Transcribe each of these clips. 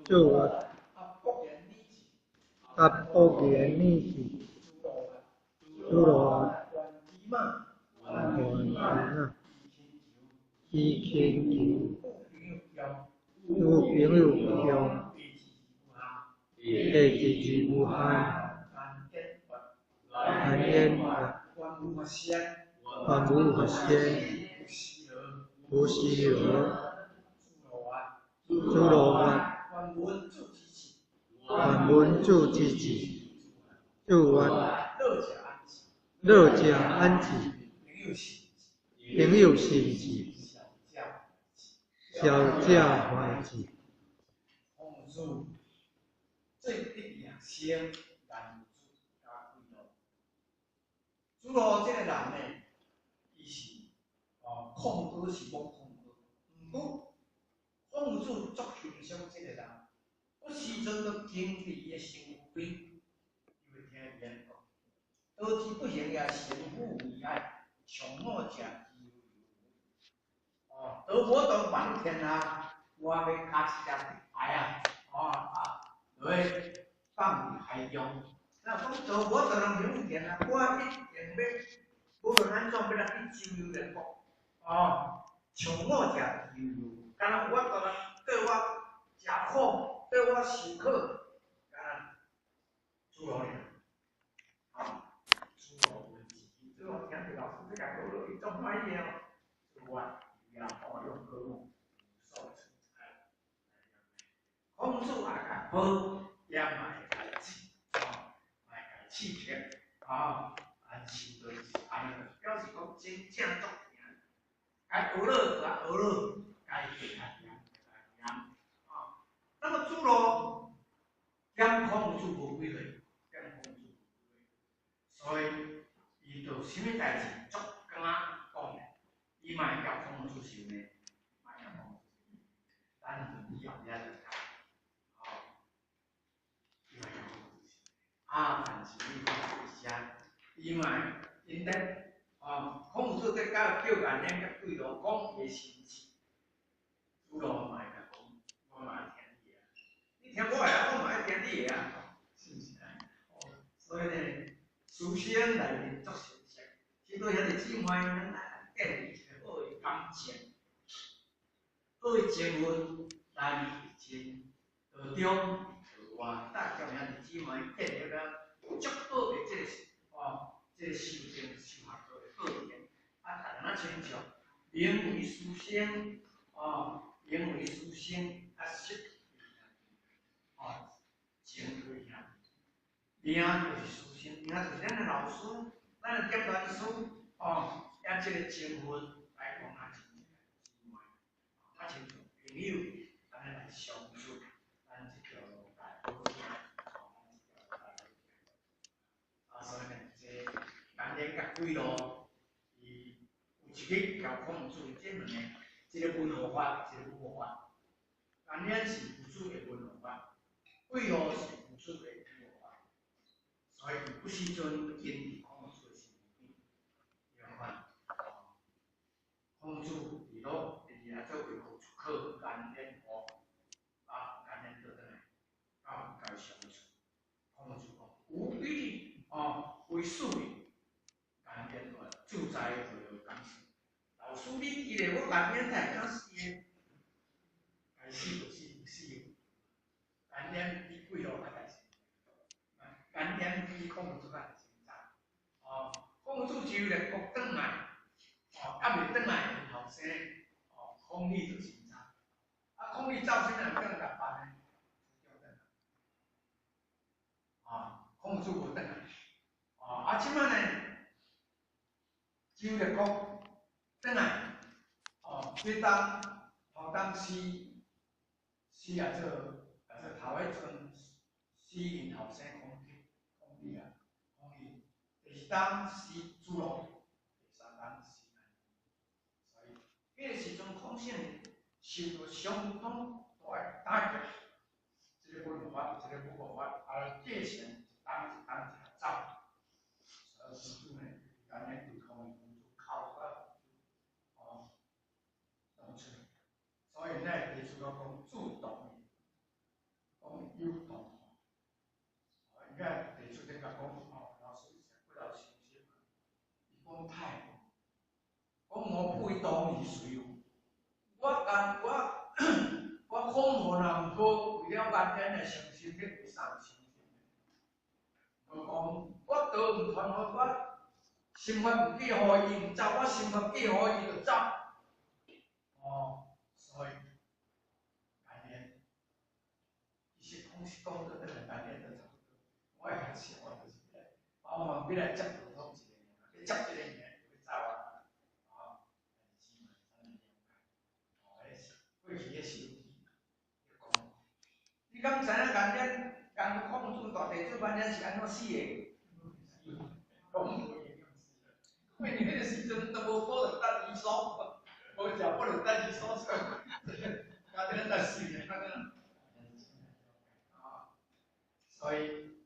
诸我阿波耶尼提，诸罗王提那，依千求，诸朋友向，地之无限，安烟万无合仙，无西罗，诸罗万文助之己，诸我乐家安吉，朋友心吉，小家怀吉。最得两先，然后主罗这个人呢，伊是控制是无控制，毋过控制足欣赏这个人，有时阵都经历伊的行为，因为听伊讲，道之不行也，行乎为爱，上恶者之有。道佛道满天啊，我要卡起只牌啊，落去放入海中。那讲道佛道人有田啊，我一定要，无论安怎要来去周游列国，上恶者之有。敢若我道人对我食苦，对我受苦，敢诸罗尔，诸罗文字，诸罗听着老师这个讲落，伊足欢喜哦，我也用科目受成才。孔子也讲好，也卖家气，卖家气魄，是就是安尼，表示讲真正足行，该学了就学了，该行行。那么诸罗跟孔子无几类，所以伊做啥物代志足敢讲，伊嘛会叫孔子受呢，嘛会孔子受，咱以后也就看，伊嘛叫孔子受，但是伊是啥？伊嘛因咧，孔子在叫人咧，甲对罗讲伊心志，诸罗嘛会甲讲，我嘛会听你啊，你听我的，我嘛会听你的啊，是毋是啊？所以呢，书生内面足成熟，许多兄弟姊妹咱来建立一个好的感情，好的情分，咱真道中道外，大家兄弟姊妹建立了足好的这个这个修行修学的课程，大家亲像名为书生，名为书生，实真对兄。名就是书生，名就是咱的老师，咱的点传师，也这个情分来讲啊，亲像朋友，咱来相处，咱这条路来好行，所以呢，这咱连甲几路，伊有一个叫孔子，这两个，一个文学法，一个武学法，咱连是有主的文学法，几路是有主的。所以有时阵经历孔子的身边，有看，孔子伫落，也做为学出口，干练学，干练倒转来，甲相处。孔子讲：无欲为师也，干练学，自在就有讲事。老师你记咧，我干练才讲事诶，该死就死，不死就干练比几路较大事。干练比孔子较大。孔子就来国转来，还未转来，因后生，孔乙就成才。孔乙照生人更甲办呢？孔子无转来，即摆呢，周列国转来，当时也做头一阵死因后生孔乙啊，第当时诸罗，第三当时所以迄个时阵孔圣受到相当大的打击，这个文化，这个武法，继承一当走，时阵呢，干咧对抗的工作靠弄出来，所以呢，提出了讲主动的讲有动，应该提出这个讲老师不老信息，伊讲太讲我背当而随有，我恐无人好，为了万人的诚心，去有上诚心。我讲我倒唔传我心法唔记互伊，唔走，我心法记互伊就走。所以改变，一些东西讲到这个改变的差不多，我也很喜欢就是，把我们未来接触到一个人，接一个人就会走啊，基本上的了解，过去的手机，讲，你敢知影改变，讲到控制大地主万年是安怎死的？讲无影响死的，因为你那个时阵都无可能等医生。我讲不能单去说这个，那这个在死人那个，所以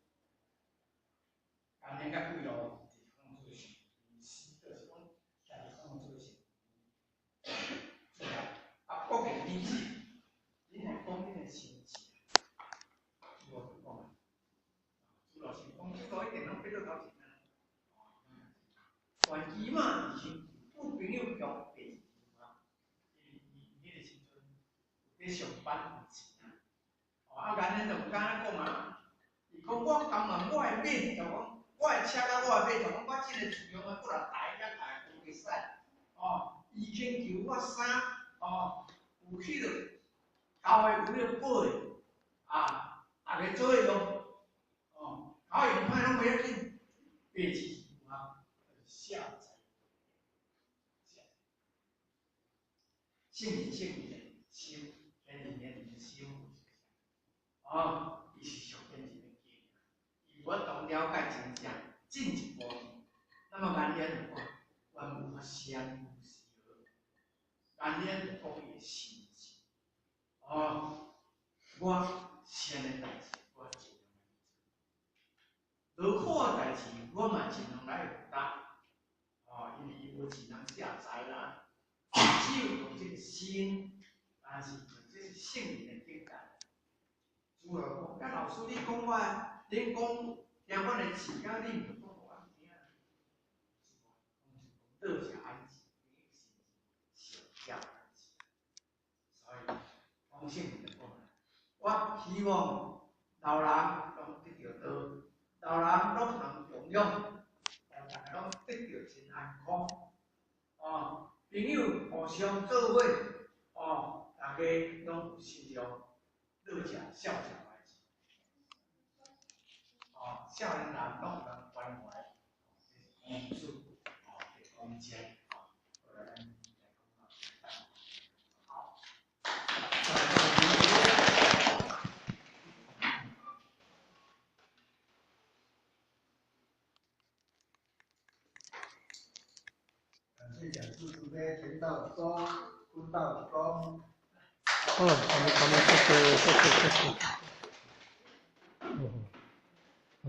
今年个规路是控制性，就是讲在控制性，国民经济，你系讲你的经济，我讲啊，主要是讲这个一定拢俾到搞钱啊，关机嘛，以前有朋友讲俾。你上班有钱啊？人人就唔敢讲啊。伊讲我今日我会买，就讲我会车到我会买，就讲我这个自用的不能大一大都袂使。伊请求我衫，有去了，教会有了买，大家做用，教用歹拢袂要紧，白字下载，姓名的修。里面的修，伊是上边一个技能，伊我懂了解真正进一步，那么咱连话，阮无法相互时合，咱连就讲伊心情，我先的代志，我尽量来做，落好的代志，我嘛尽量来负担，因为伊无钱人下载啦，只有用这个心，但是。性命的顶感，主要讲，甲老师你讲我，恁讲连阮的钱甲恁唔讲我听，乐者安吉，小家安吉，所以讲性命的讲，我希望老人拢得到道，老人拢能重用，大家拢得到真安康，朋友互相做伙，大家拢有心中乐者笑者来之，少年人拢能关怀，帮助，空间，好。感谢讲述诸位田道中、公道公。他们这个，